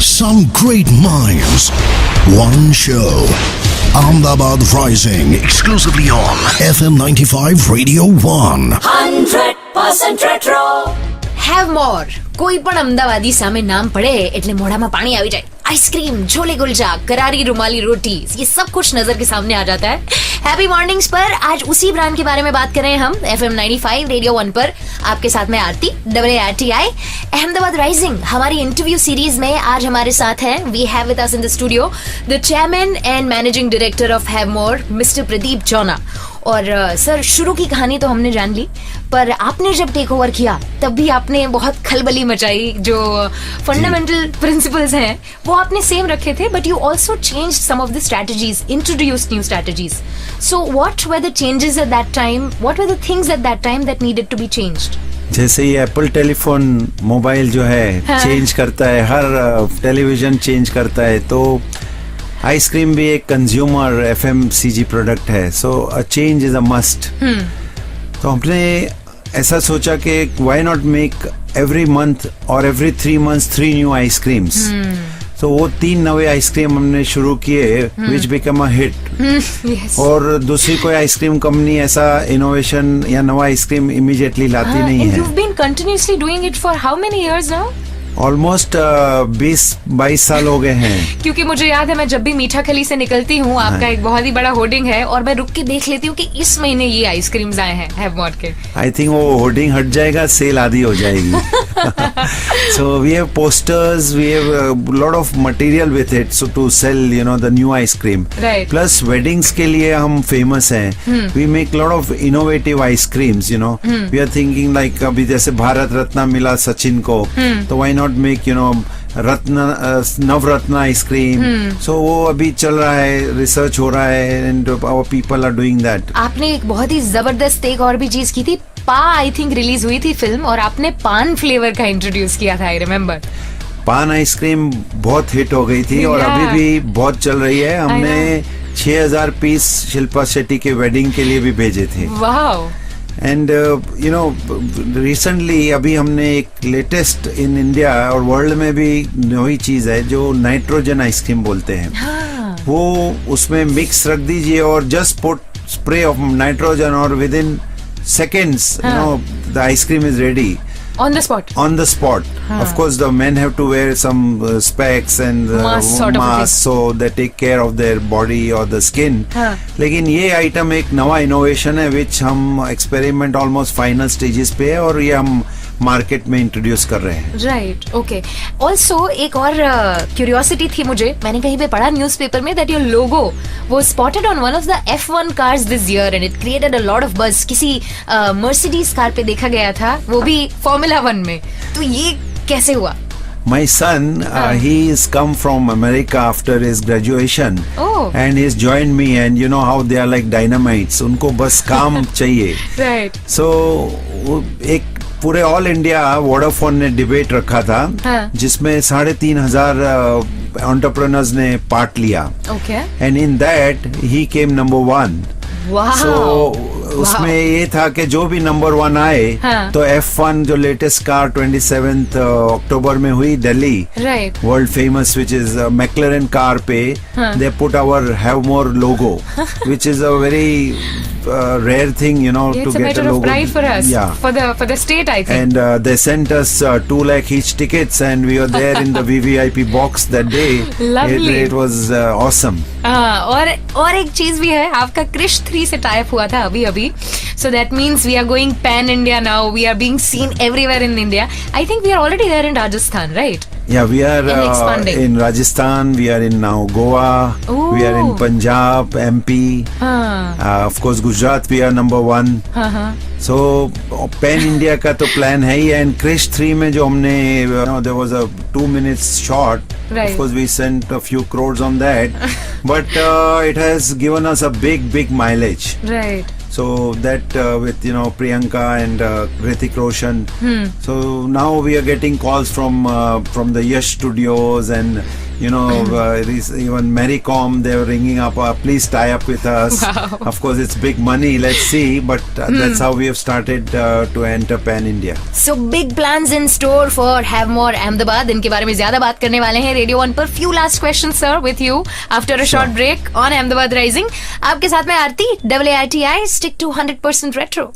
Some great minds. One show. Ahmedabad Rising. Exclusively on FM 95 Radio 1. 100% retro. Have more. કોઈ પણ અમદાવાદી સામે નામ પડે એટલે મોઢામાં પાણી આવી જાય. आइसक्रीम, छोले कुलचा, करारी रुमाली रोटी, ये सब कुछ नजर के सामने आ जाता है. हैप्पी मॉर्निंग्स पर आज उसी ब्रांड के बारे में बात कर रहे हैं हम FM 95 रेडियो 1 पर. आपके साथ में आरती AARTI. अहमदाबाद राइजिंग हमारी इंटरव्यू सीरीज में आज हमारे साथ हैं. We have with us in the studio the chairman and managing director of Havmor, mister Pradeep Chona. और सर, शुरू की कहानी तो हमने जान ली, पर आपने जब टेक ओवर किया तब भी आपने बहुत खलबली मचाई. जो फंडामेंटल प्रिंसिपल्स हैं वो आपने सेम रखे थे, but you also change some of the strategies, introduced new strategies. So what were the changes at that time? What were the things at that time that needed to be changed? जैसे ये Apple telephone mobile जो है change करता है, हर television change करता है, तो ice cream भी एक कंज्यूमर FMCG प्रोडक्ट है. So a change is a must. तो हमने ऐसा सोचा कि why not make every month or every 3 months 3 new ice creams. तो वो 3 नए आइसक्रीम हमने शुरू किए विच बिकम अ हिट. और दूसरी कोई आइसक्रीम कंपनी ऐसा इनोवेशन या नवा आइसक्रीम इमीडिएटली लाती नहीं है. You've been continuously doing it for how many years now? Almost 20-22 साल हो गए हैं. क्योंकि मुझे याद है, मैं जब भी मीठा खली से निकलती हूँ, आपका एक बहुत ही बड़ा होर्डिंग है और मैं रुक के देख लेती हूँ कि इस महीने ये आइसक्रीम्स आए हैं हैव मोर के. आई थिंक वो होर्डिंग हट जाएगा, सेल आदि हो जाएगी. So we have posters, we have lot of material with it so to sell you know the new ice cream. Plus weddings के लिए हम फेमस हैं. We make lot of innovative ice creams. You know, we are thinking like अभी जैसे भारत रत्न मिला सचिन को, तो why not make you know Navratna ice cream. So वो अभी चल रहा है, रिसर्च हो रहा है, and our people are doing that. आपने एक बहुत ही जबरदस्त एक और भी चीज की थी. पा आई थिंक रिलीज हुई थी फिल्म, और आपने पान फ्लेवर का इंट्रोड्यूस किया था. आई रिमेम्बर पान आइसक्रीम बहुत हिट हो गई थी और अभी भी बहुत चल रही है. हमने 6000 पीस शिल्पा शेट्टी के वेडिंग के लिए भी भेजे थे. Wow. And you know recently अभी हमने एक लेटेस्ट इन इंडिया और वर्ल्ड में भी वही चीज है जो नाइट्रोजन आइसक्रीम बोलते हैं. वो उसमें मिक्स रख दीजिए और just put spray of nitrogen और within seconds you know the ice cream is ready on the spot. Of course the men have to wear some specs and mask so they take care of their body or the skin. लेकिन ये item एक नवा innovation है which हम experiment almost final stages पे है और ये हम मार्केट में इंट्रोड्यूस कर रहे हैं. Right, okay. ऑल्सो एक और क्यूरियोसिटी थी मुझे, मैंने कहीं पे पढ़ा न्यूज़पेपर में दैट योर लोगो वो spotted on one of the F1 cars this year and it created a lot of buzz. किसी मर्सिडीज कार पे देखा गया था, वो भी फॉर्मूला 1 में. तो ये कैसे हुआ? My son, he has come from America after his graduation. And he's joined me and you know how they are like dynamites. उनको बस काम चाहिए. Right. So एक पूरे ऑल इंडिया वोडाफोन ने डिबेट रखा था जिसमें 3,500 एंटरप्रेन्योर्स ने पार्ट लिया. And in that he came number 1. सो उसमें ये था कि जो भी नंबर 1 आए तो F1 जो लेटेस्ट कार 27 अक्टूबर में हुई Delhi, world famous which is McLaren car पे they put our have more logo which is a very rare thing, you know, it's to a get matter a logo. of pride for us. Yeah. For the state, I think. And they sent us 2 lakh each tickets, and we were there in the VVIP box that day. Lovely. It was awesome. और एक चीज भी है, आपका क्रिश 3 से type हुआ था अभी. So that means we are going pan India now. We are being seen everywhere in India. I think we are already there in Rajasthan, right? Yeah, we are in Rajasthan. We are in now Goa. Ooh. We are in Punjab, MP. Of course, Gujarat. We are number 1. So pan India का तो plan है ही. And Krish 3 में जो हमने there was a 2 minutes shot. Right. Of course, we sent a few crores on that, but it has given us a big mileage. Right. So that with you know Priyanka and Hrithik Roshan. So now we are getting calls from the Yash Studios and Even Mary Com, they were ringing up, please tie up with us. Wow. Of course, it's big money. Let's see, but that's how we have started to enter Pan India. So big plans in store for Have More Ahmedabad. इनके बारे में ज्यादा बात करने वाले हैं radio 1 पर. Few last questions, sir, with you after a short break on Ahmedabad Rising. आपके साथ में Aarti, AARTI, stick to 100% retro.